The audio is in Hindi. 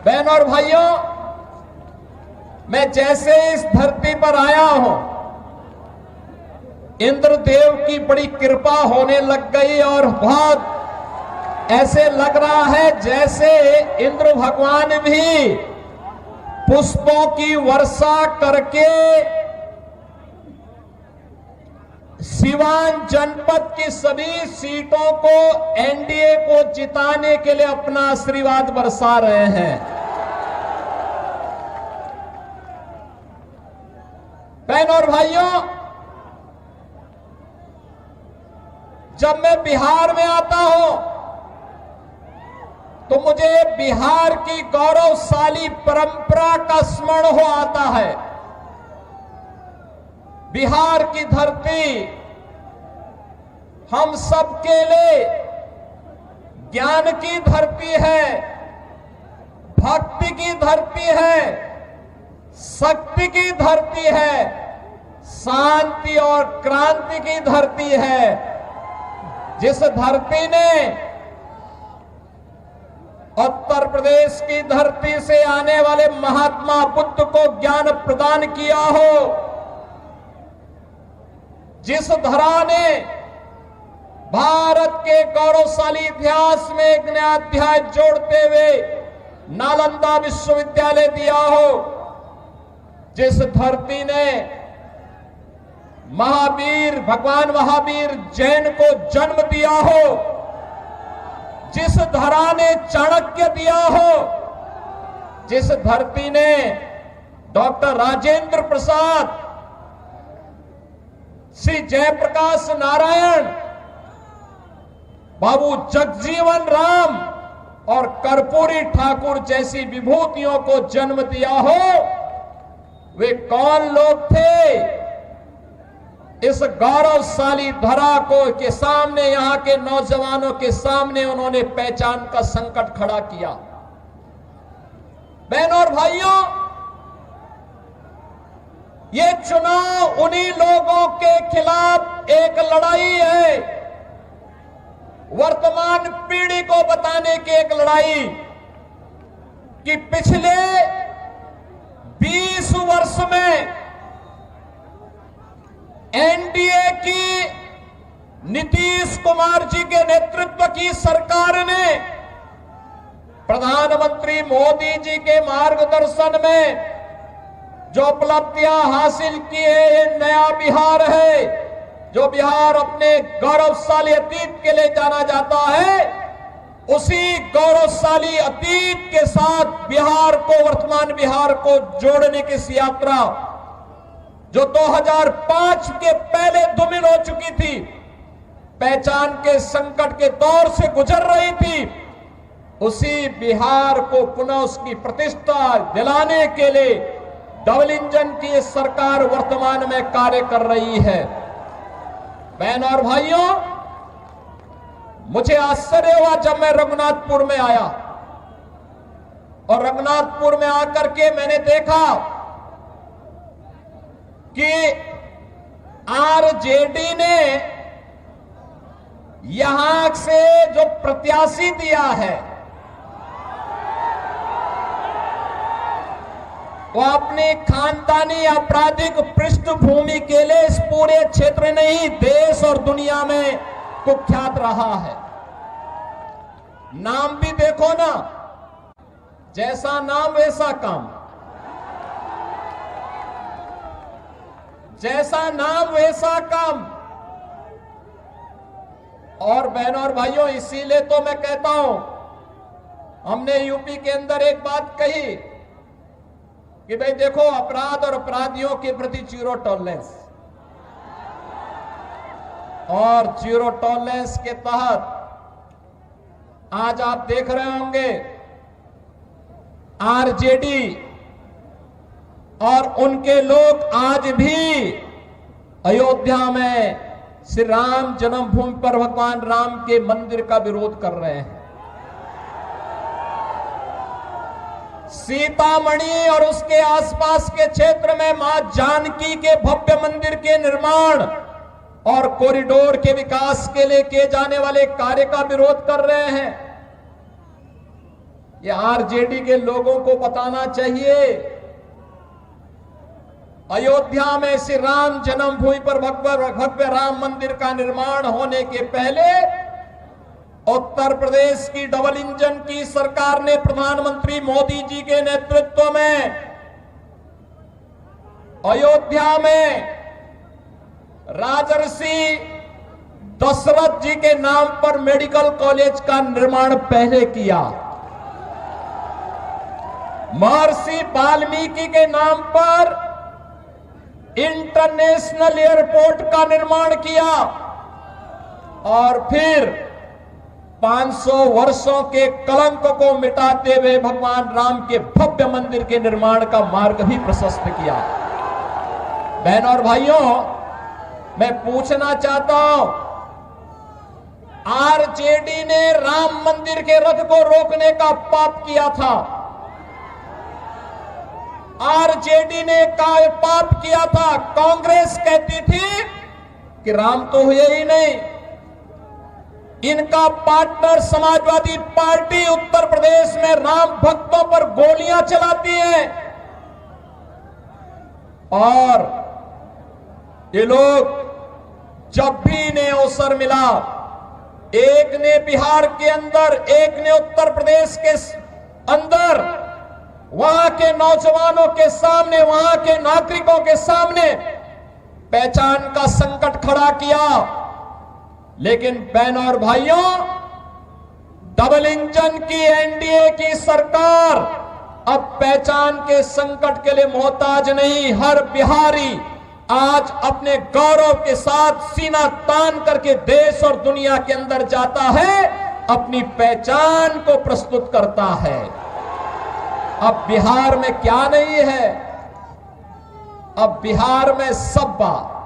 बहनों और भाइयों, मैं जैसे इस धरती पर आया हूं, इंद्रदेव की बड़ी कृपा होने लग गई और बहुत ऐसे लग रहा है जैसे इंद्र भगवान भी पुष्पों की वर्षा करके सिवान जनपद की सभी सीटों को एनडीए को जिताने के लिए अपना आशीर्वाद बरसा रहे हैं। बहनों और भाइयों, जब मैं बिहार में आता हूं तो मुझे बिहार की गौरवशाली परंपरा का स्मरण हो आता है। बिहार की धरती हम सबके लिए ज्ञान की धरती है, भक्ति की धरती है, शक्ति की धरती है, शांति और क्रांति की धरती है। जिस धरती ने उत्तर प्रदेश की धरती से आने वाले महात्मा बुद्ध को ज्ञान प्रदान किया हो, जिस धरा ने भारत के गौरवशाली इतिहास में एक नया अध्याय जोड़ते हुए नालंदा विश्वविद्यालय दिया हो, जिस धरती ने महावीर भगवान महावीर जैन को जन्म दिया हो, जिस धरा ने चाणक्य दिया हो, जिस धरती ने डॉक्टर राजेंद्र प्रसाद, श्री जयप्रकाश नारायण, बाबू जगजीवन राम और कर्पूरी ठाकुर जैसी विभूतियों को जन्म दिया हो, वे कौन लोग थे? इस गौरवशाली धरा को के सामने, यहां के नौजवानों के सामने उन्होंने पहचान का संकट खड़ा किया। बहनों और भाइयों, ये चुनाव उन्हीं लोगों के खिलाफ एक लड़ाई है, वर्तमान पीढ़ी को बताने की एक लड़ाई कि पिछले 20 वर्ष में एनडीए की नीतीश कुमार जी के नेतृत्व की सरकार ने प्रधानमंत्री मोदी जी के मार्गदर्शन में जो उपलब्धियां हासिल की है, ये नया बिहार है। जो बिहार अपने गौरवशाली अतीत के लिए जाना जाता है, उसी गौरवशाली अतीत के साथ बिहार को, वर्तमान बिहार को जोड़ने की इस यात्रा जो 2005 के पहले धूमिल हो चुकी थी, पहचान के संकट के दौर से गुजर रही थी, उसी बिहार को पुनः उसकी प्रतिष्ठा दिलाने के लिए डबल इंजन की सरकार वर्तमान में कार्य कर रही है। बहनों और भाइयों, मुझे आश्चर्य हुआ जब मैं रघुनाथपुर में आया और रघुनाथपुर में आकर के मैंने देखा कि आरजेडी ने यहां से जो प्रत्याशी दिया है वो अपनी खानदानी आपराधिक पृष्ठभूमि के लिए इस पूरे क्षेत्र नहीं, देश और दुनिया में कुख्यात रहा है। नाम भी देखो ना, जैसा नाम वैसा काम, जैसा नाम वैसा काम। और बहनों और भाइयों, इसीलिए तो मैं कहता हूं, हमने यूपी के अंदर एक बात कही कि भाई देखो, अपराध और अपराधियों के प्रति जीरो टॉलरेंस, और जीरो टॉलरेंस के तहत आज आप देख रहे होंगे आरजेडी और उनके लोग आज भी अयोध्या में श्री राम जन्मभूमि पर भगवान राम के मंदिर का विरोध कर रहे हैं। सीतामढ़ी और उसके आसपास के क्षेत्र में मां जानकी के भव्य मंदिर के निर्माण और कॉरिडोर के विकास के लिए किए जाने वाले कार्य का विरोध कर रहे हैं। कि आरजेडी के लोगों को बताना चाहिए, अयोध्या में श्री राम जन्मभूमि पर भव्य राम मंदिर का निर्माण होने के पहले उत्तर प्रदेश की डबल इंजन की सरकार ने प्रधानमंत्री मोदी जी के नेतृत्व में अयोध्या में राजर्षि दशरथ जी के नाम पर मेडिकल कॉलेज का निर्माण पहले किया, महर्षि वाल्मीकि के नाम पर इंटरनेशनल एयरपोर्ट का निर्माण किया और फिर 500 वर्षों के कलंक को मिटाते हुए भगवान राम के भव्य मंदिर के निर्माण का मार्ग भी प्रशस्त किया। बहनों और भाइयों, मैं पूछना चाहता हूं, आरजेडी ने राम मंदिर के रथ को रोकने का पाप किया था, आरजेडी ने पाप किया था। कांग्रेस कहती थी कि राम तो हुए ही नहीं, इनका पार्टनर समाजवादी पार्टी उत्तर प्रदेश में राम भक्तों पर गोलियां चलाती है और ये लोग जब भी इन्हें अवसर मिला, एक ने बिहार के अंदर, एक ने उत्तर प्रदेश के अंदर, वहां के नौजवानों के सामने, वहां के नागरिकों के सामने पहचान का संकट खड़ा किया। लेकिन बहनों और भाइयों, डबल इंजन की एनडीए की सरकार अब पहचान के संकट के लिए मोहताज नहीं। हर बिहारी आज अपने गौरव के साथ सीना तान करके देश और दुनिया के अंदर जाता है, अपनी पहचान को प्रस्तुत करता है। अब बिहार में क्या नहीं है, अब बिहार में सब बात